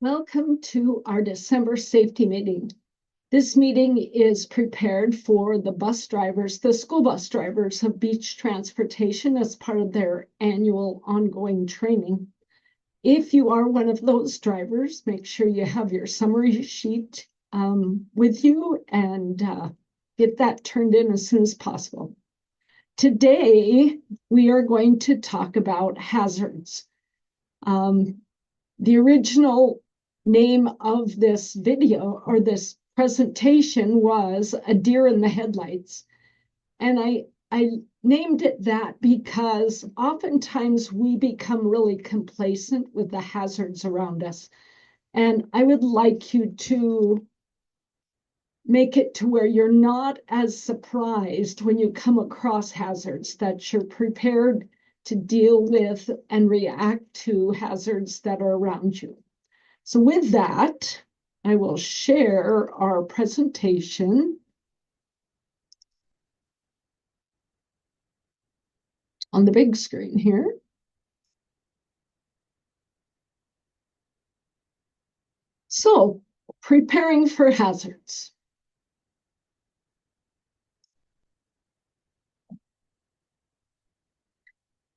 Welcome to our December safety meeting. This meeting is prepared for the bus drivers, the school bus drivers of beach transportation as part of their annual ongoing training. If you are one of those drivers, make sure you have your summary sheet with you and get that turned in as soon as possible. Today, we are going to talk about hazards. The original name of this video or this presentation was A Deer in the Headlights. And I named it that because oftentimes we become really complacent with the hazards around us. And I would like you to make it to where you're not as surprised when you come across hazards, that you're prepared to deal with and react to hazards that are around you. So with that, I will share our presentation on the big screen here. So, preparing for hazards.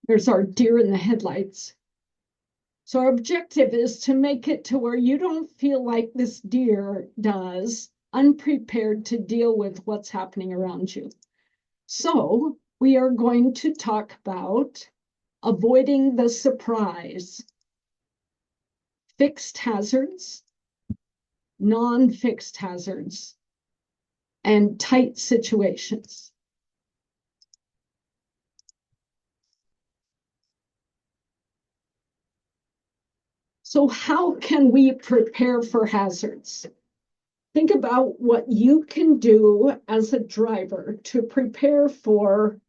There's our deer in the headlights. So our objective is to make it to where you don't feel like this deer does, unprepared to deal with what's happening around you. So we are going to talk about avoiding the surprise, fixed hazards, non-fixed hazards, and tight situations. So how can we prepare for hazards? Think about what you can do as a driver to prepare for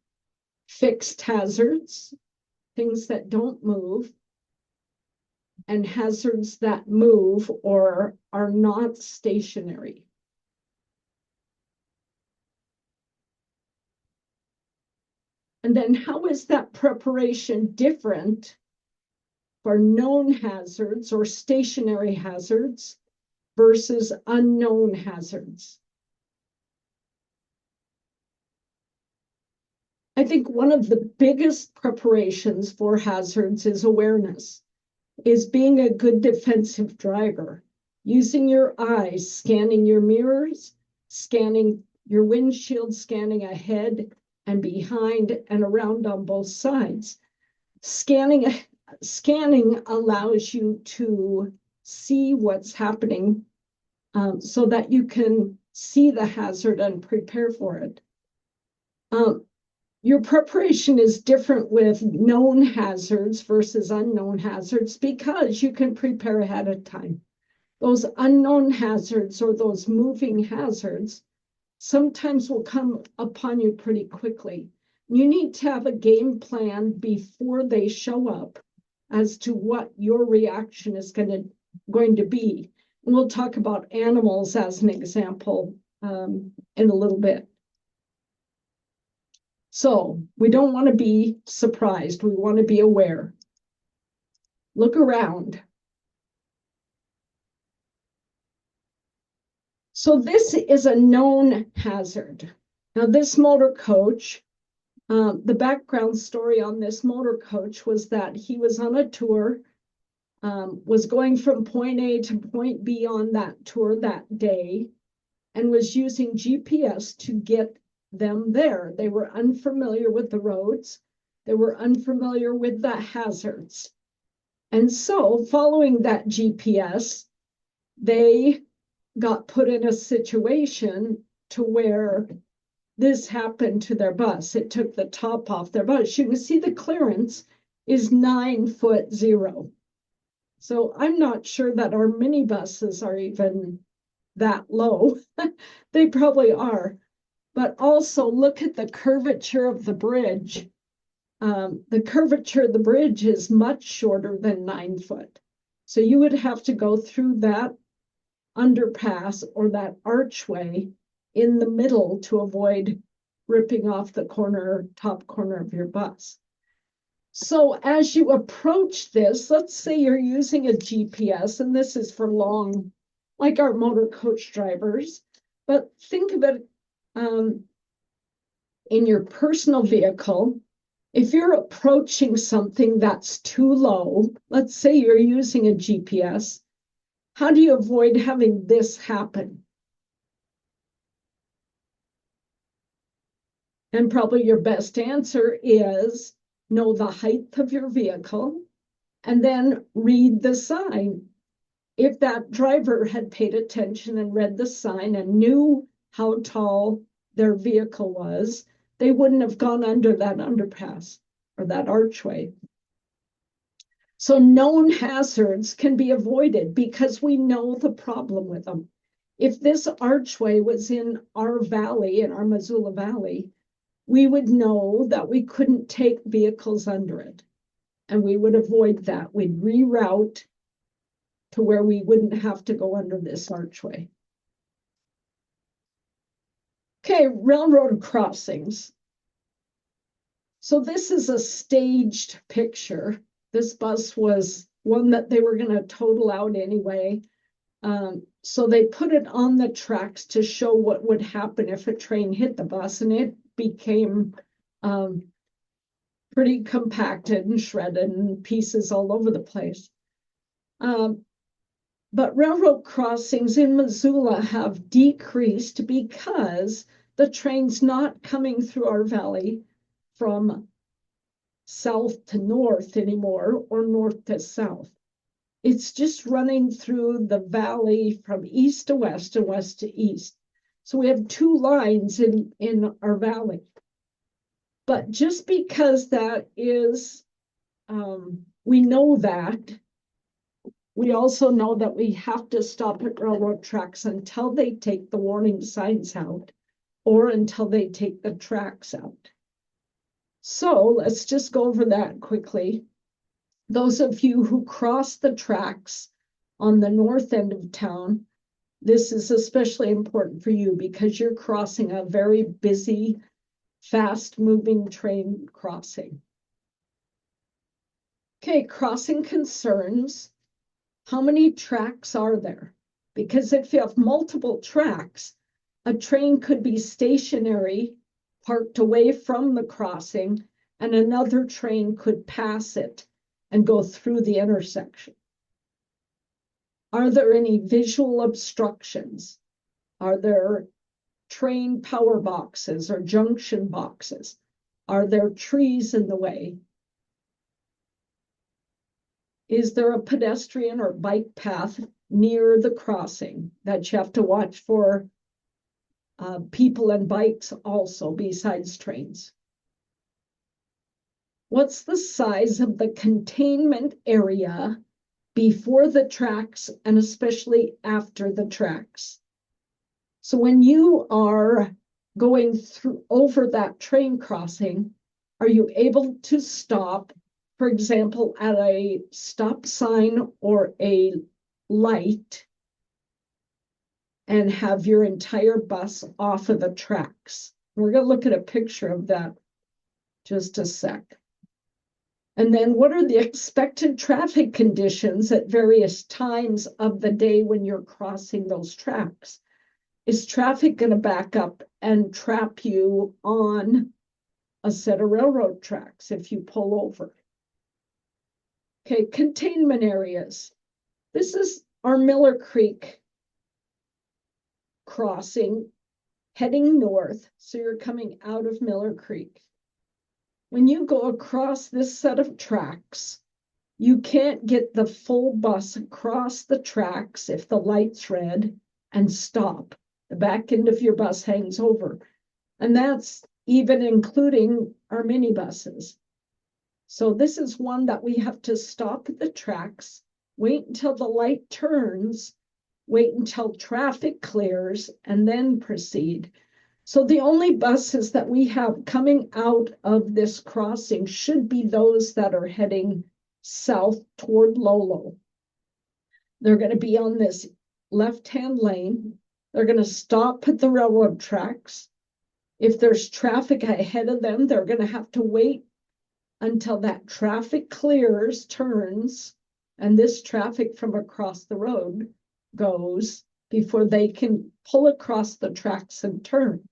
fixed hazards, things that don't move, and hazards that move or are not stationary. And then how is that preparation different for known hazards or stationary hazards versus unknown hazards? I think one of the biggest preparations for hazards is awareness, is being a good defensive driver, using your eyes, scanning your mirrors, scanning your windshield, scanning ahead and behind and around on both sides. Scanning allows you to see what's happening so that you can see the hazard and prepare for it. Your preparation is different with known hazards versus unknown hazards because you can prepare ahead of time. Those unknown hazards or those moving hazards sometimes will come upon you pretty quickly. You need to have a game plan before they show up as to what your reaction is going to be. And we'll talk about animals as an example in a little bit. So we don't want to be surprised. We want to be aware. Look around. So this is a known hazard. Now this motor coach, the background story on this motor coach was that he was on a tour, was going from point A to point B on that tour that day, and was using GPS to get them there. They were unfamiliar with the roads. They were unfamiliar with the hazards. And so following that GPS, they got put in a situation to where this happened to their bus. It took the top off their bus. You can see the clearance is 9'0". So I'm not sure that our minibuses are even that low. They probably are. But also look at the curvature of the bridge. The curvature of the bridge is much shorter than 9 foot. So you would have to go through that underpass or that archway in the middle to avoid ripping off the top corner of your bus. So as you approach this, let's say you're using a GPS, and this is for long, like our motor coach drivers, but think of it in your personal vehicle. If you're approaching something that's too low, let's say you're using a GPS, how do you avoid having this happen? And probably your best answer is know the height of your vehicle and then read the sign. If that driver had paid attention and read the sign and knew how tall their vehicle was, they wouldn't have gone under that underpass or that archway. So known hazards can be avoided because we know the problem with them. If this archway was in our valley, in our Missoula Valley, we would know that we couldn't take vehicles under it, and we would avoid that. We'd reroute to where we wouldn't have to go under this archway. Okay, railroad crossings. So this is a staged picture. This bus was one that they were going to total out anyway. So they put it on the tracks to show what would happen if a train hit the bus, and it became pretty compacted and shredded and pieces all over the place. But railroad crossings in Missoula have decreased because the train's not coming through our valley from south to north anymore or north to south. It's just running through the valley from east to west and west to east. So we have two lines in our valley. But just because that is, we know that, we also know that we have to stop at railroad tracks until they take the warning signs out or until they take the tracks out. So let's just go over that quickly. Those of you who cross the tracks on the north end of town, this is especially important for you because you're crossing a very busy, fast-moving train crossing. Okay, crossing concerns. How many tracks are there? Because if you have multiple tracks, a train could be stationary, parked away from the crossing, and another train could pass it and go through the intersection. Are there any visual obstructions? Are there train power boxes or junction boxes? Are there trees in the way? Is there a pedestrian or bike path near the crossing that you have to watch for people and bikes also besides trains? What's the size of the containment area before the tracks and especially after the tracks? So when you are going through over that train crossing, are you able to stop, for example, at a stop sign or a light and have your entire bus off of the tracks? We're going to look at a picture of that just a sec. And then what are the expected traffic conditions at various times of the day when you're crossing those tracks? Is traffic going to back up and trap you on a set of railroad tracks if you pull over? Okay, containment areas. This is our Miller Creek crossing heading north. So you're coming out of Miller Creek. When you go across this set of tracks, you can't get the full bus across the tracks if the light's red and stop. The back end of your bus hangs over. And that's even including our minibuses. So this is one that we have to stop at the tracks, wait until the light turns, wait until traffic clears, and then proceed. So the only buses that we have coming out of this crossing should be those that are heading south toward Lolo. They're going to be on this left-hand lane. They're going to stop at the railroad tracks. If there's traffic ahead of them, they're going to have to wait until that traffic clears, turns, and this traffic from across the road goes before they can pull across the tracks and turn.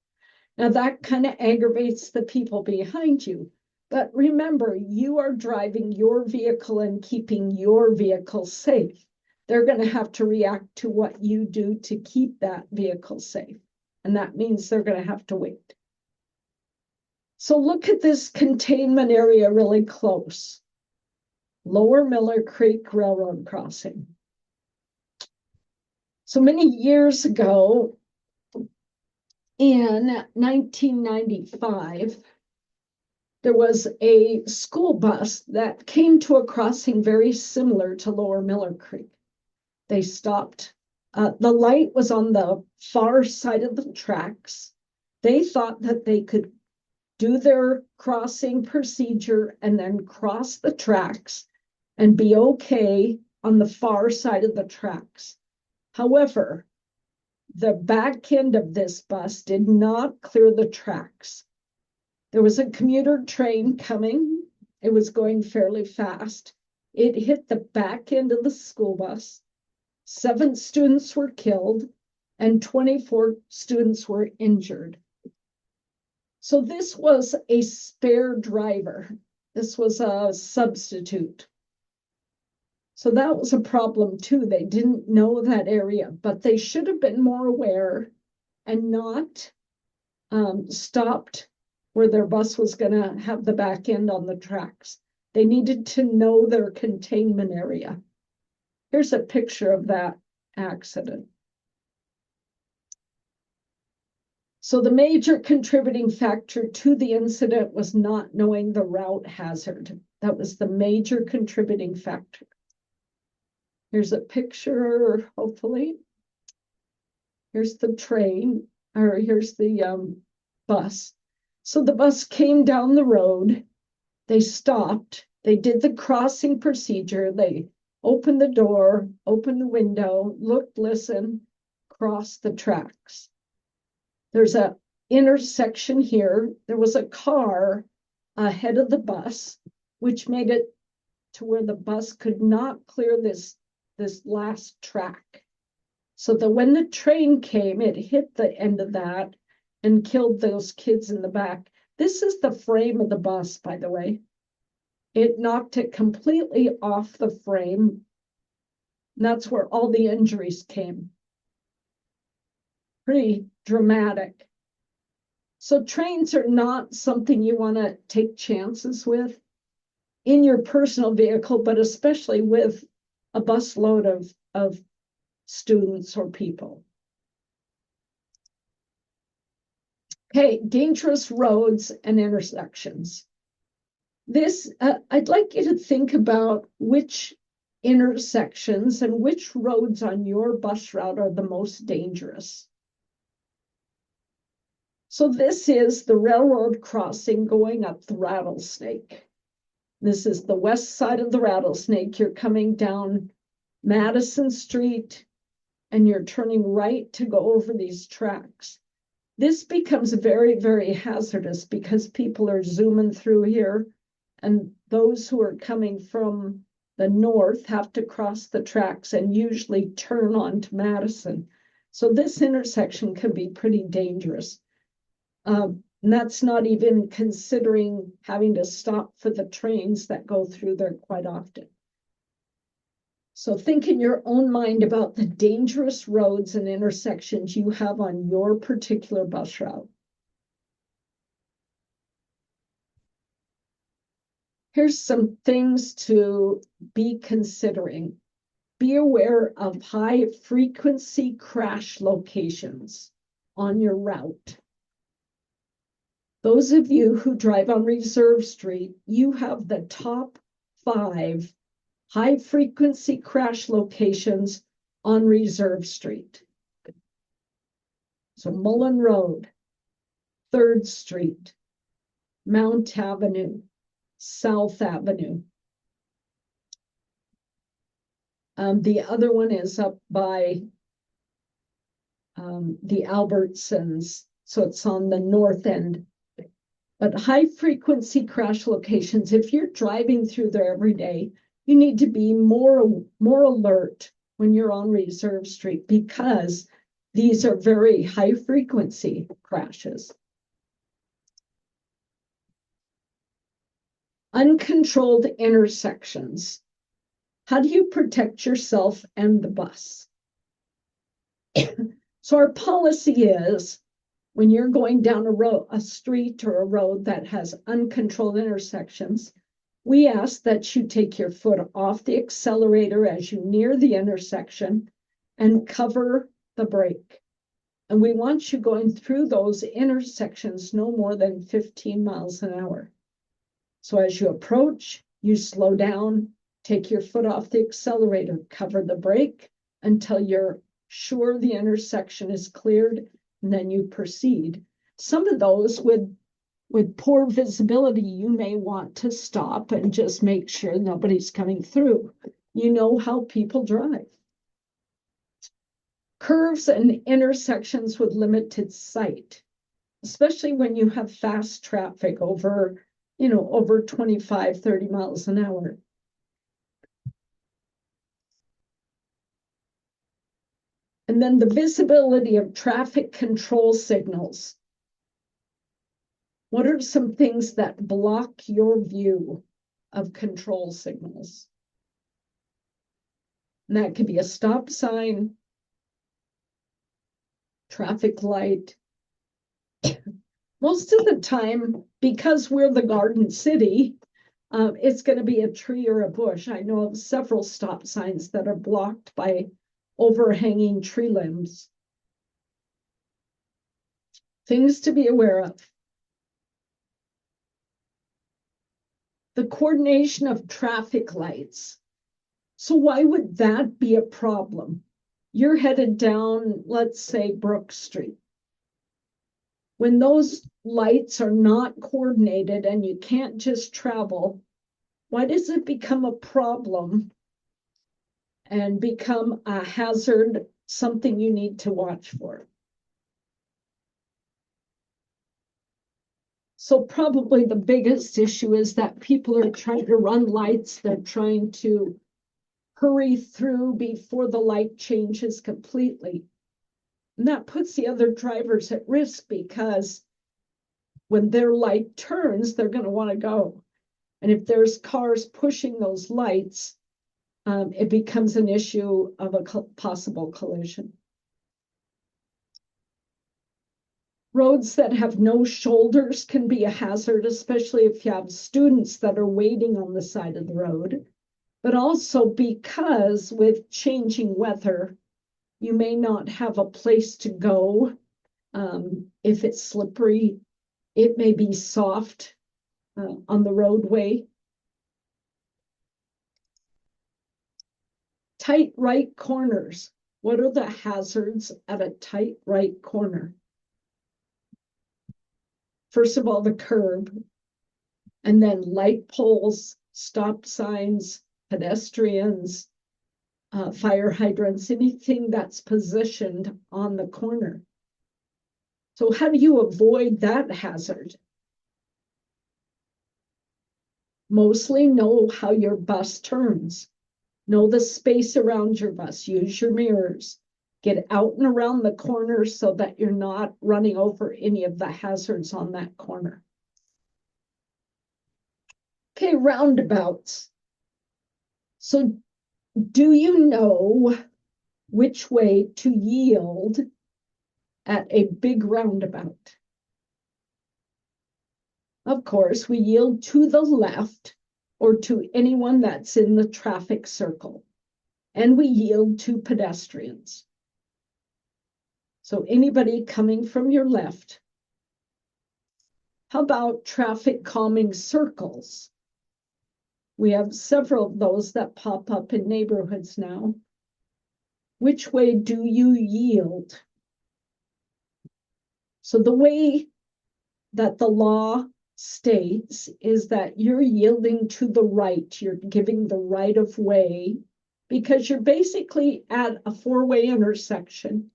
Now that kind of aggravates the people behind you. But remember, you are driving your vehicle and keeping your vehicle safe. They're going to have to react to what you do to keep that vehicle safe. And that means they're going to have to wait. So look at this containment area really close. Lower Miller Creek Railroad Crossing. So many years ago, in 1995, there was a school bus that came to a crossing very similar to Lower Miller Creek. They stopped. The light was on the far side of the tracks. They thought that they could do their crossing procedure and then cross the tracks and be okay on the far side of the tracks. However, the back end of this bus did not clear the tracks. There was a commuter train coming. It was going fairly fast. It hit the back end of the school bus. 7 students were killed and 24 students were injured. So this was a spare driver. This was a substitute. So that was a problem too. They didn't know that area, but they should have been more aware and not stopped where their bus was going to have the back end on the tracks. They needed to know their containment area. Here's a picture of that accident. So the major contributing factor to the incident was not knowing the route hazard. That was the major contributing factor. Here's a picture, hopefully. Here's the train, or here's the bus. So the bus came down the road. They stopped. They did the crossing procedure. They opened the door, opened the window, looked, listened, crossed the tracks. There's an intersection here. There was a car ahead of the bus, which made it to where the bus could not clear this last track. So that when the train came, it hit the end of that and killed those kids in the back. This is the frame of the bus, by the way. It knocked it completely off the frame. And that's where all the injuries came. Pretty dramatic. So trains are not something you want to take chances with in your personal vehicle, but especially with a busload of students or people. Okay, dangerous roads and intersections. This, I'd like you to think about which intersections and which roads on your bus route are the most dangerous. So this is the railroad crossing going up the Rattlesnake. This is the west side of the Rattlesnake. You're coming down Madison Street and you're turning right to go over these tracks. This becomes very, very hazardous because people are zooming through here, and those who are coming from the north have to cross the tracks and usually turn onto Madison. So this intersection can be pretty dangerous. And that's not even considering having to stop for the trains that go through there quite often. So think in your own mind about the dangerous roads and intersections you have on your particular bus route. Here's some things to be considering. Be aware of high frequency crash locations on your route. Those of you who drive on Reserve Street, you have the top 5 high frequency crash locations on Reserve Street. So Mullen Road, 3rd Street, Mount Avenue, South Avenue. The other one is up by the Albertsons, so it's on the north end. But high frequency crash locations, if you're driving through there every day, you need to be more alert when you're on Reserve Street because these are very high frequency crashes. Uncontrolled intersections. How do you protect yourself and the bus? So our policy is when you're going down a street or a road that has uncontrolled intersections, we ask that you take your foot off the accelerator as you near the intersection and cover the brake. And we want you going through those intersections no more than 15 miles an hour. So as you approach, you slow down, take your foot off the accelerator, cover the brake until you're sure the intersection is cleared, and then you proceed. Some of those with poor visibility, you may want to stop and just make sure nobody's coming through. You know how people drive. Curves and intersections with limited sight, especially when you have fast traffic over 25, 30 miles an hour. And then the visibility of traffic control signals. What are some things that block your view of control signals? And that could be a stop sign, traffic light. Most of the time, because we're the Garden City, it's going to be a tree or a bush. I know of several stop signs that are blocked by overhanging tree limbs. Things to be aware of. The coordination of traffic lights. So why would that be a problem? You're headed down, let's say, Brook Street. When those lights are not coordinated and you can't just travel, why does it become a problem and become a hazard, something you need to watch for? So probably the biggest issue is that people are trying to run lights. They're trying to hurry through before the light changes completely. And that puts the other drivers at risk because when their light turns, they're going to want to go. And if there's cars pushing those lights, it becomes an issue of a possible collision. Roads that have no shoulders can be a hazard, especially if you have students that are waiting on the side of the road, but also because with changing weather, you may not have a place to go. If it's slippery, it may be soft on the roadway. Tight right corners. What are the hazards at a tight right corner? First of all, the curb, and then light poles, stop signs, pedestrians, fire hydrants, anything that's positioned on the corner. So how do you avoid that hazard? Mostly know how your bus turns. Know the space around your bus. Use your mirrors. Get out and around the corner so that you're not running over any of the hazards on that corner. Okay, roundabouts. So do you know which way to yield at a big roundabout? Of course, we yield to the left or to anyone that's in the traffic circle, and we yield to pedestrians. So anybody coming from your left. How about traffic calming circles? We have several of those that pop up in neighborhoods now. Which way do you yield? So the way that the law states is that you're yielding to the right. You're giving the right of way because you're basically at a four-way intersection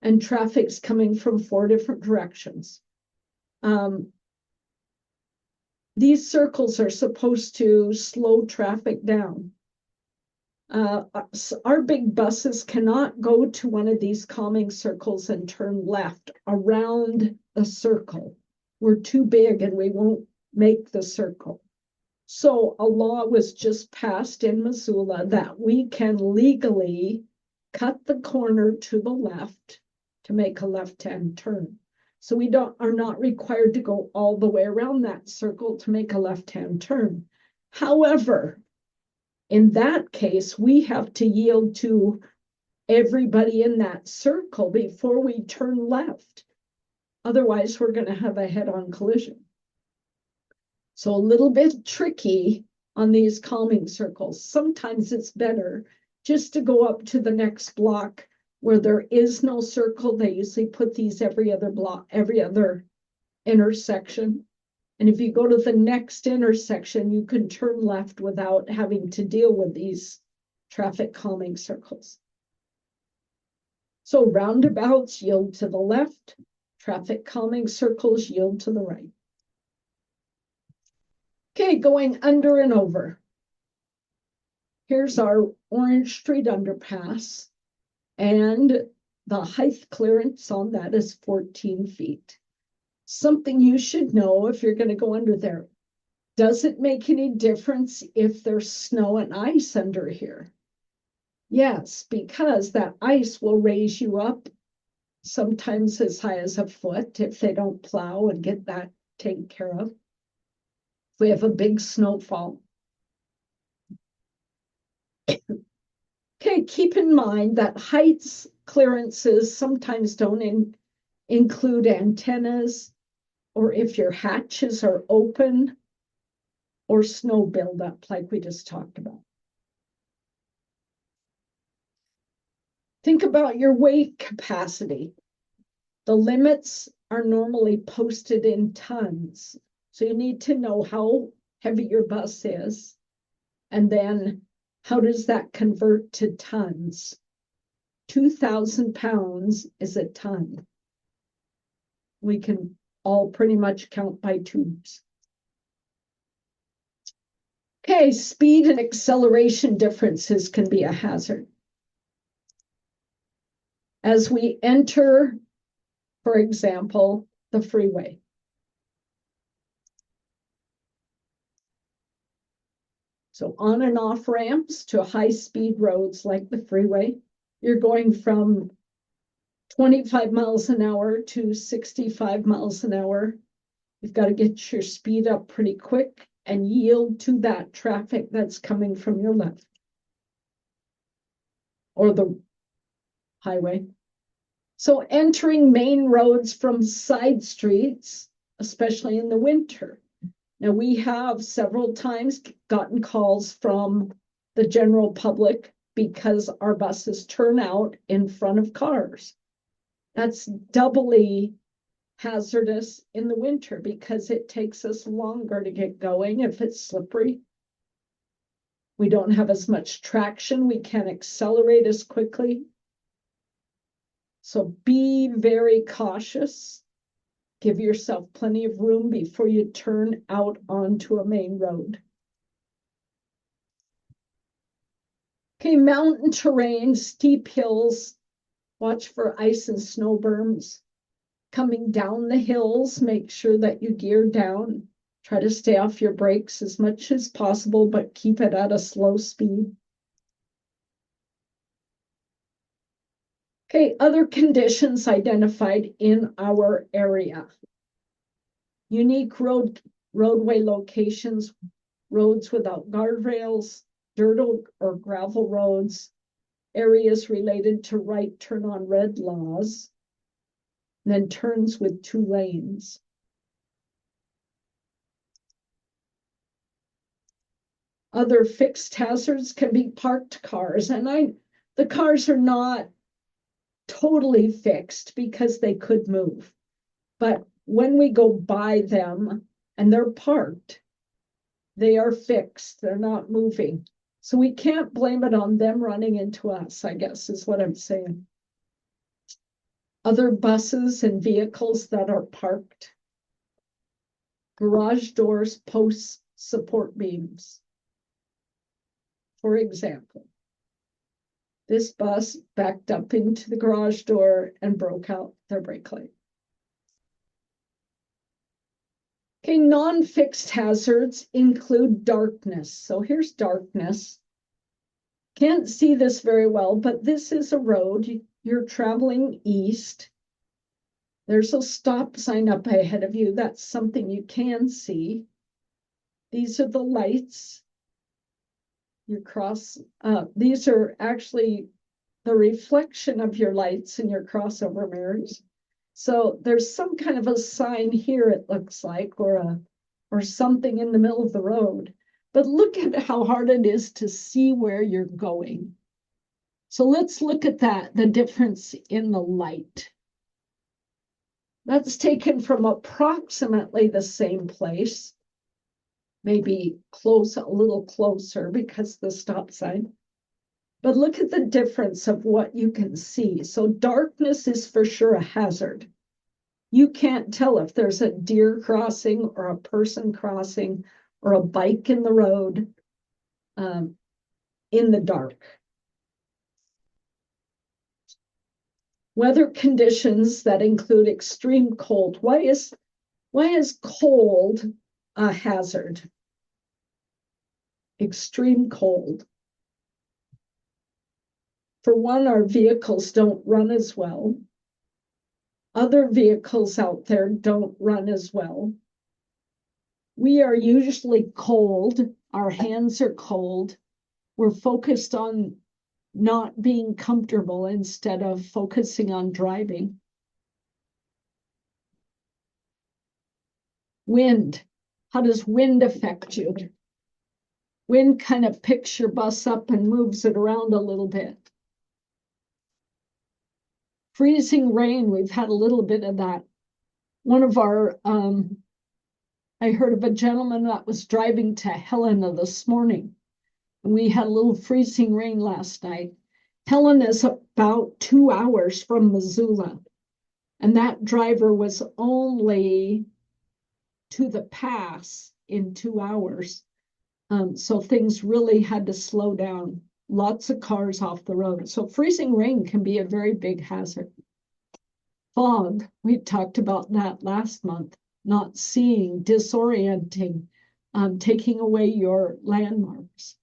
and traffic's coming from four different directions. These circles are supposed to slow traffic down. Our big buses cannot go to one of these calming circles and turn left around the circle. We're too big and we won't make the circle. So a law was just passed in Missoula that we can legally cut the corner to the left to make a left-hand turn. So we are not required to go all the way around that circle to make a left-hand turn. However, in that case, we have to yield to everybody in that circle before we turn left. Otherwise, we're going to have a head-on collision. So a little bit tricky on these calming circles. Sometimes it's better just to go up to the next block where there is no circle. They usually put these every other block, every other intersection. And if you go to the next intersection, you can turn left without having to deal with these traffic calming circles. So roundabouts yield to the left, traffic calming circles yield to the right. Okay, going under and over. Here's our Orange Street underpass, and the height clearance on that is 14 feet. Something you should know if you're going to go under there. Does it make any difference if there's snow and ice under here? Yes, because that ice will raise you up sometimes as high as a foot if they don't plow and get that taken care of. If we have a big snowfall. Okay, keep in mind that heights clearances sometimes don't include antennas, or if your hatches are open, or snow buildup like we just talked about. Think about your weight capacity. The limits are normally posted in tons. So you need to know how heavy your bus is, and then how does that convert to tons? 2,000 pounds is a ton. We can all pretty much count by twos. Okay, speed and acceleration differences can be a hazard. As we enter, for example, the freeway. So on and off ramps to high-speed roads like the freeway, you're going from 25 miles an hour to 65 miles an hour. You've got to get your speed up pretty quick and yield to that traffic that's coming from your left or the highway. So entering main roads from side streets, especially in the winter. Now, we have several times gotten calls from the general public because our buses turn out in front of cars. That's doubly hazardous in the winter because it takes us longer to get going if it's slippery. We don't have as much traction. We can't accelerate as quickly. So be very cautious. Give yourself plenty of room before you turn out onto a main road. Okay, mountain terrain, steep hills. Watch for ice and snow berms. Coming down the hills, make sure that you gear down. Try to stay off your brakes as much as possible, but keep it at a slow speed. Okay, other conditions identified in our area. Unique roadway locations, roads without guardrails, dirt or gravel roads, areas related to right turn on red laws, and then turns with 2 lanes. Other fixed hazards can be parked cars, and the cars are not totally fixed because they could move. But when we go by them and they're parked, they are fixed, they're not moving. So we can't blame it on them running into us, I guess is what I'm saying. Other buses and vehicles that are parked. garage doors, posts, support beams. For example, this bus backed up into the garage door and broke out their brake light. Okay, non-fixed hazards include darkness. So here's darkness. Can't see this very well, but this is a road. You're traveling east. There's a stop sign up ahead of you. That's something you can see. These are the lights. These are actually the reflection of your lights in your crossover mirrors. So there's some kind of a sign here, it looks like, or something in the middle of the road. But look at how hard it is to see where you're going. So let's look at that, the difference in the light. That's taken from approximately the same place, maybe a little closer because of the stop sign. But look at the difference of what you can see. So darkness is for sure a hazard. You can't tell if there's a deer crossing or a person crossing or a bike in the road in the dark. Weather conditions that include extreme cold. Why is cold a hazard? Extreme cold. For one, our vehicles don't run as well. Other vehicles out there don't run as well. We are usually cold. Our hands are cold. We're focused on not being comfortable instead of focusing on driving. Wind. How does wind affect you? Wind kind of picks your bus up and moves it around a little bit. Freezing rain, we've had a little bit of that. I heard of a gentleman that was driving to Helena this morning. We had a little freezing rain last night. Helena is about 2 hours from Missoula, and that driver was only to the pass in 2 hours. So things really had to slow down. Lots of cars off the road. So freezing rain can be a very big hazard. Fog, we talked about that last month. Not seeing, disorienting, taking away your landmarks.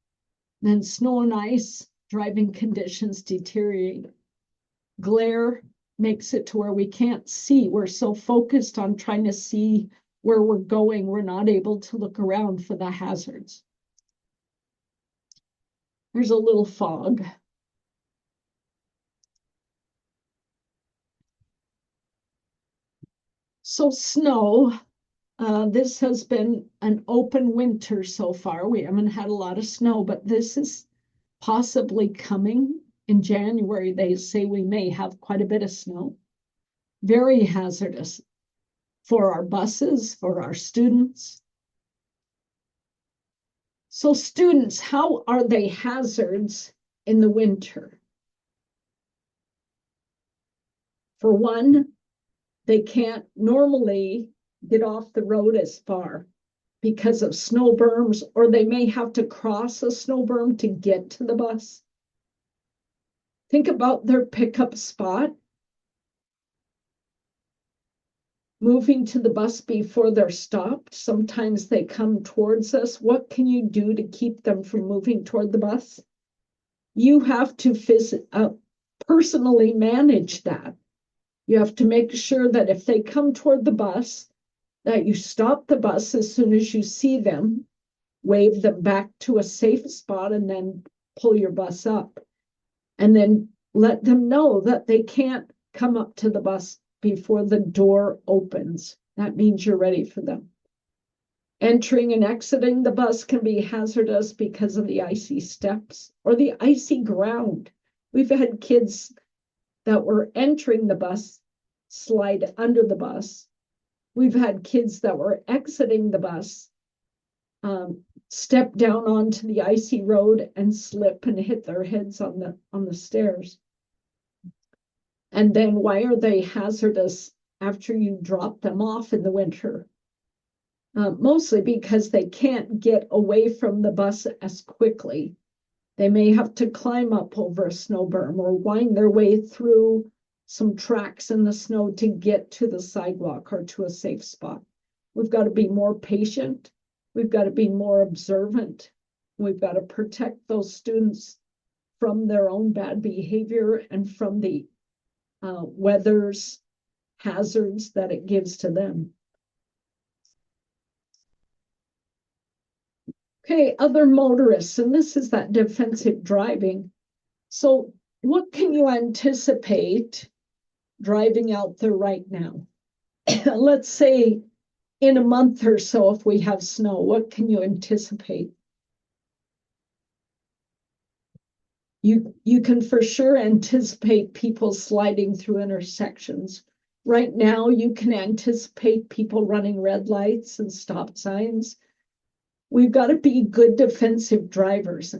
Then snow and ice, driving conditions deteriorate. Glare makes it to where we can't see. We're so focused on trying to see where we're going, we're not able to look around for the hazards. There's a little fog. So snow, this has been an open winter so far. We haven't had a lot of snow, but this is possibly coming in January. They say we may have quite a bit of snow. Very hazardous for our buses, for our students. So students, how are they hazards in the winter? For one, they can't normally get off the road as far because of snow berms, or they may have to cross a snow berm to get to the bus. Think about their pickup spot. Moving to the bus before they're stopped. Sometimes they come towards us. What can you do to keep them from moving toward the bus? You have to personally manage that. You have to make sure that if they come toward the bus, that you stop the bus as soon as you see them, wave them back to a safe spot, and then pull your bus up. And then let them know that they can't come up to the bus before the door opens. That means you're ready for them. Entering and exiting the bus can be hazardous because of the icy steps or the icy ground. We've had kids that were entering the bus slide under the bus. We've had kids that were exiting the bus, step down onto the icy road and slip and hit their heads on the stairs. And then why are they hazardous after you drop them off in the winter? mostly because they can't get away from the bus as quickly. They may have to climb up over a snow berm or wind their way through some tracks in the snow to get to the sidewalk or to a safe spot. We've got to be more patient. We've got to be more observant. We've got to protect those students from their own bad behavior and from the weather's hazards that it gives to them. Okay, other motorists, and this is that defensive driving. So what can you anticipate driving out there right now? Let's say in a month or so, if we have snow, what can you anticipate? You can for sure anticipate people sliding through intersections. Right now, you can anticipate people running red lights and stop signs. We've got to be good defensive drivers.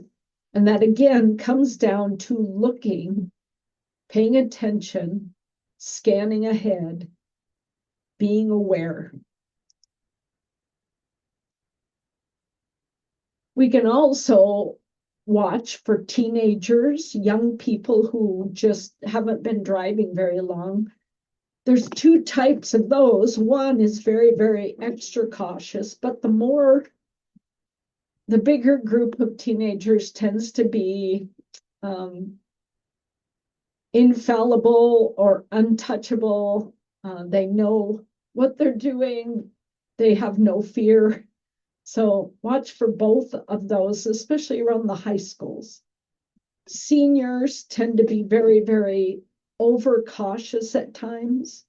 And that again comes down to looking, paying attention, scanning ahead, being aware. We can also watch for teenagers, young people who just haven't been driving very long. There's two types of those. One is very, very extra cautious, but the bigger group of teenagers tends to be infallible or untouchable. They know what they're doing. They have no fear. So watch for both of those, especially around the high schools. Seniors tend to be very, very overcautious at times.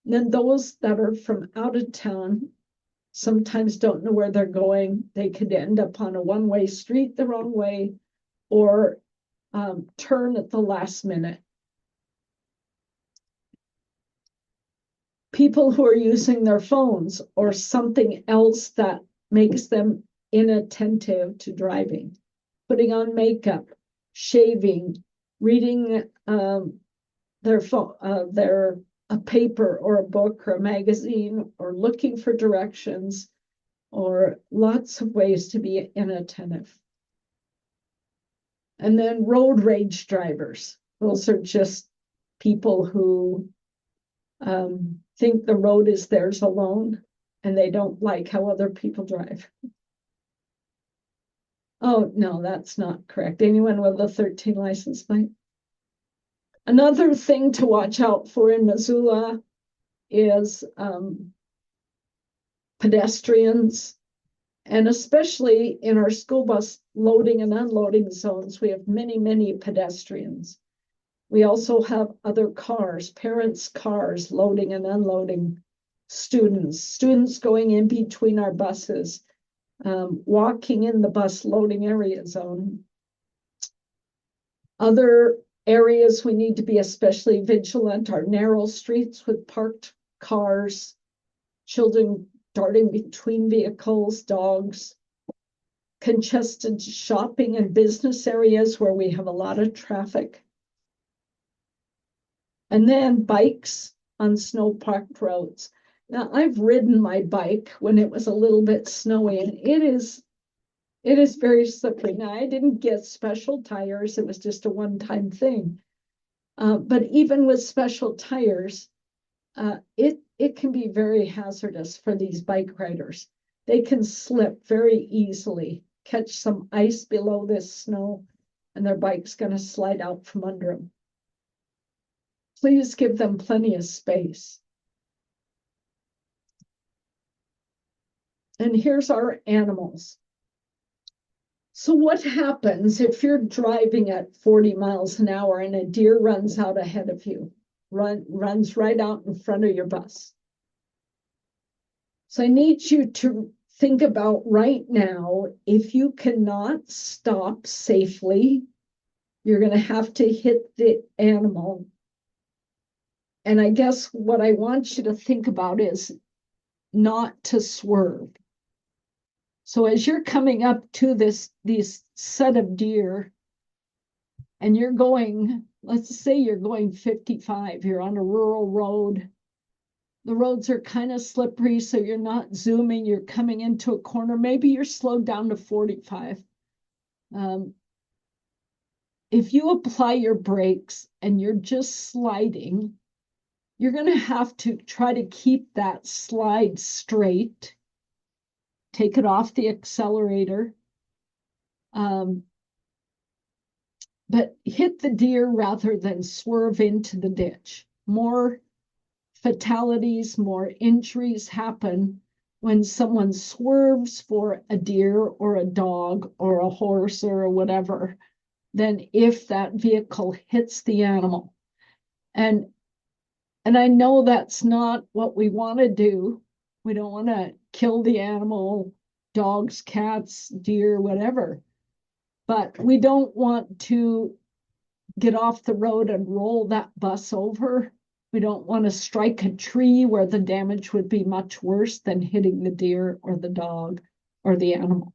And then those that are from out of town sometimes don't know where they're going. They could end up on a one-way street the wrong way or turn at the last minute. People who are using their phones or something else that makes them inattentive to driving, putting on makeup, shaving, reading their phone, a paper or a book or a magazine, or looking for directions, or lots of ways to be inattentive. And then road rage drivers. Those are just people who think the road is theirs alone and they don't like how other people drive. Oh, no, that's not correct. Anyone with a 13 license plate? Another thing to watch out for in Missoula is pedestrians, and especially in our school bus loading and unloading zones, we have many, many pedestrians. We also have other cars, parents' cars loading and unloading students going in between our buses, walking in the bus loading area zone. Other areas we need to be especially vigilant are narrow streets with parked cars, children darting between vehicles, dogs, congested shopping and business areas where we have a lot of traffic. And then bikes on snow-packed roads. Now, I've ridden my bike when it was a little bit snowy, and it is very slippery. Now, I didn't get special tires. It was just a one-time thing. But even with special tires, it can be very hazardous for these bike riders. They can slip very easily, catch some ice below this snow, and their bike's going to slide out from under them. Please give them plenty of space. And here's our animals. So what happens if you're driving at 40 miles an hour and a deer runs out ahead of you, runs right out in front of your bus? So I need you to think about right now, if you cannot stop safely, you're going to have to hit the animal. And I guess what I want you to think about is not to swerve. So as you're coming up to these set of deer and you're going, let's say you're going 55, you're on a rural road, The roads are kind of slippery, so you're not zooming, you're coming into a corner. Maybe you're slowed down to 45. If you apply your brakes and you're just sliding, you're going to have to try to keep that slide straight, take it off the accelerator, but hit the deer rather than swerve into the ditch. More fatalities, more injuries happen when someone swerves for a deer or a dog or a horse or whatever than if that vehicle hits the animal. And I know that's not what we want to do. We don't want to kill the animal, dogs, cats, deer, whatever. But we don't want to get off the road and roll that bus over. We don't want to strike a tree where the damage would be much worse than hitting the deer or the dog or the animal.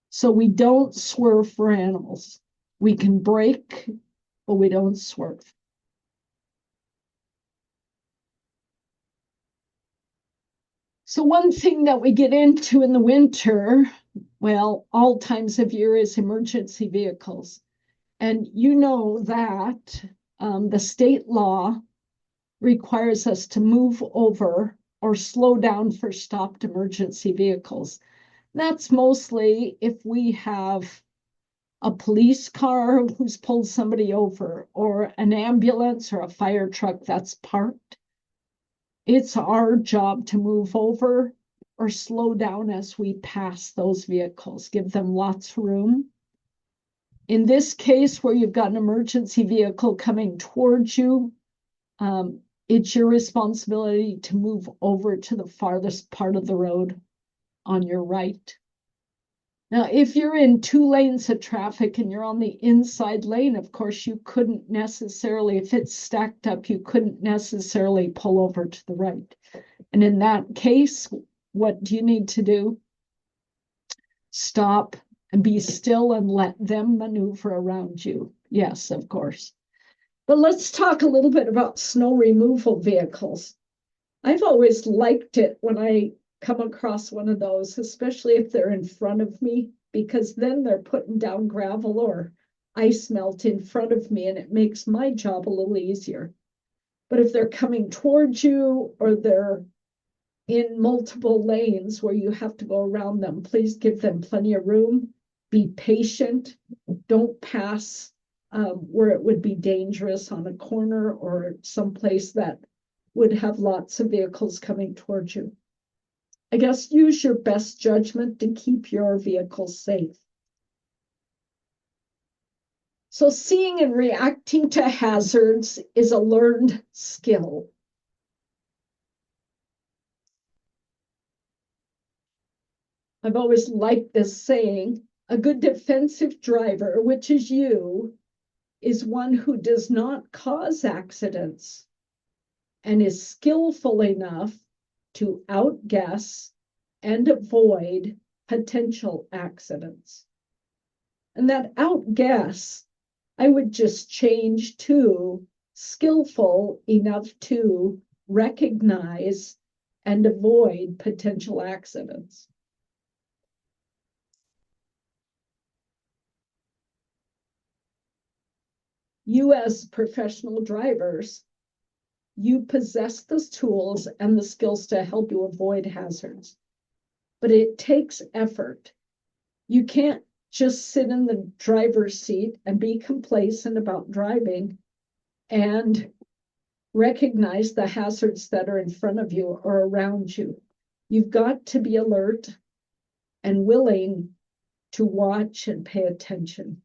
So we don't swerve for animals. We can brake, but we don't swerve. So one thing that we get into in the winter, well, all times of year, is emergency vehicles. And you know that the state law requires us to move over or slow down for stopped emergency vehicles. That's mostly if we have a police car who's pulled somebody over, or an ambulance or a fire truck that's parked. It's our job to move over or slow down as we pass those vehicles, give them lots of room. In this case, where you've got an emergency vehicle coming towards you, it's your responsibility to move over to the farthest part of the road on your right. Now, if you're in 2 lanes of traffic and you're on the inside lane, of course, you couldn't necessarily, if it's stacked up, you couldn't necessarily pull over to the right. And in that case, what do you need to do? Stop and be still and let them maneuver around you. Yes, of course. But let's talk a little bit about snow removal vehicles. I've always liked it when I come across one of those, especially if they're in front of me, because then they're putting down gravel or ice melt in front of me, and it makes my job a little easier. But if they're coming towards you or they're in multiple lanes where you have to go around them, please give them plenty of room. Be patient. Don't pass where it would be dangerous on a corner or someplace that would have lots of vehicles coming towards you. I guess use your best judgment to keep your vehicle safe. So seeing and reacting to hazards is a learned skill. I've always liked this saying, a good defensive driver, which is you, is one who does not cause accidents and is skillful enough to outguess and avoid potential accidents. And that outguess, I would just change to skillful enough to recognize and avoid potential accidents. You as professional drivers, you possess the tools and the skills to help you avoid hazards, but it takes effort. You can't just sit in the driver's seat and be complacent about driving and recognize the hazards that are in front of you or around you. You've got to be alert and willing to watch and pay attention.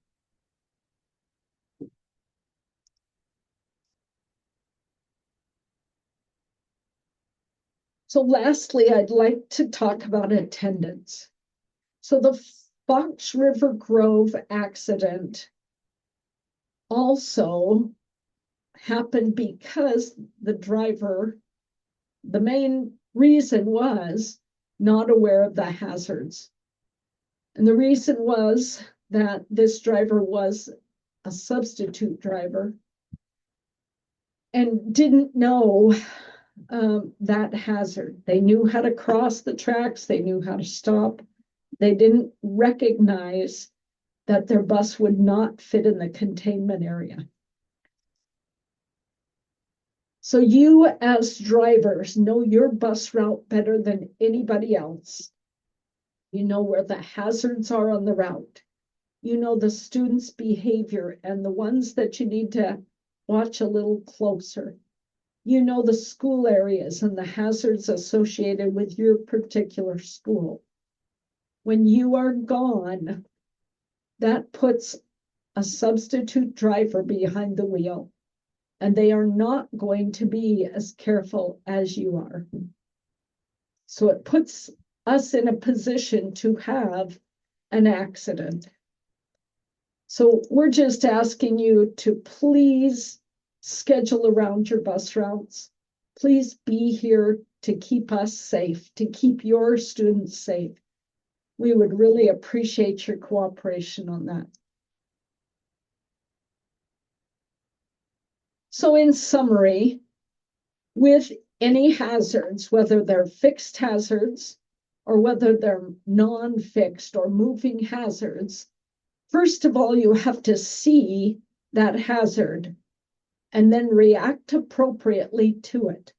So lastly, I'd like to talk about attendance. So the Fox River Grove accident also happened because the driver, the main reason was not aware of the hazards. And the reason was that this driver was a substitute driver and didn't know that hazard. They knew how to cross the tracks. They knew how to stop. They didn't recognize that their bus would not fit in the containment area. So you as drivers know your bus route better than anybody else. You know where the hazards are on the route. You know the students' behavior and the ones that you need to watch a little closer. You know the school areas and the hazards associated with your particular school. When you are gone, that puts a substitute driver behind the wheel, and they are not going to be as careful as you are. So it puts us in a position to have an accident. So we're just asking you to please schedule around your bus routes. Please be here to keep us safe, to keep your students safe. We would really appreciate your cooperation on that. So in summary, with any hazards, whether they're fixed hazards or whether they're non-fixed or moving hazards, first of all, you have to see that hazard and then react appropriately to it.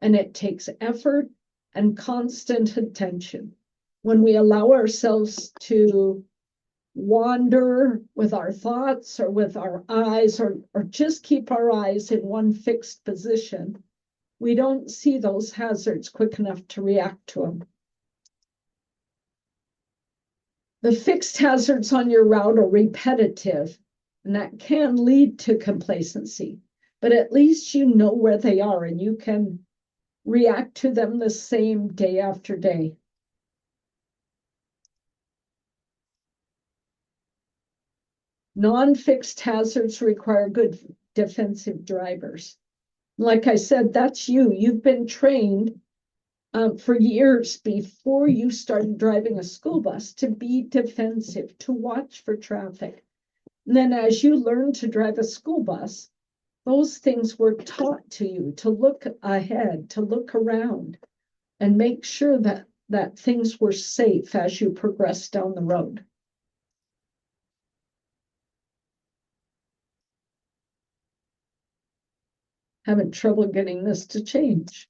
And it takes effort and constant attention. When we allow ourselves to wander with our thoughts or with our eyes, or just keep our eyes in one fixed position, we don't see those hazards quick enough to react to them. The fixed hazards on your route are repetitive, and that can lead to complacency, but at least you know where they are and you can react to them the same day after day. Non-fixed hazards require good defensive drivers. Like I said, that's you. You've been trained for years before you started driving a school bus to be defensive, to watch for traffic. And then as you learn to drive a school bus, those things were taught to you, to look ahead, to look around, and make sure that things were safe as you progressed down the road. Having trouble getting this to change.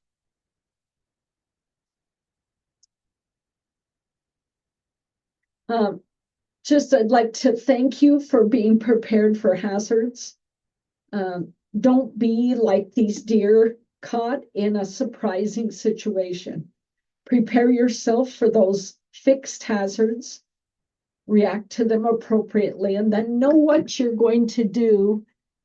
I'd like to thank you for being prepared for hazards. Don't be like these deer caught in a surprising situation. Prepare yourself for those fixed hazards, react to them appropriately, and then know what you're going to do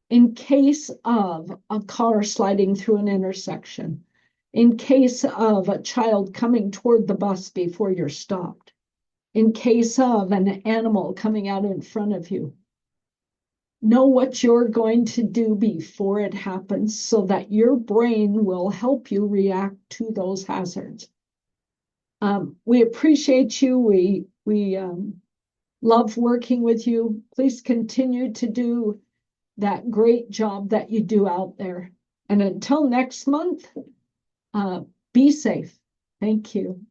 in case of a car sliding through an intersection, in case of a child coming toward the bus before you're stopped, in case of an animal coming out in front of you. Know what you're going to do before it happens so that your brain will help you react to those hazards. We appreciate you. We love working with you. Please continue to do that great job that you do out there. And until next month, be safe. Thank you.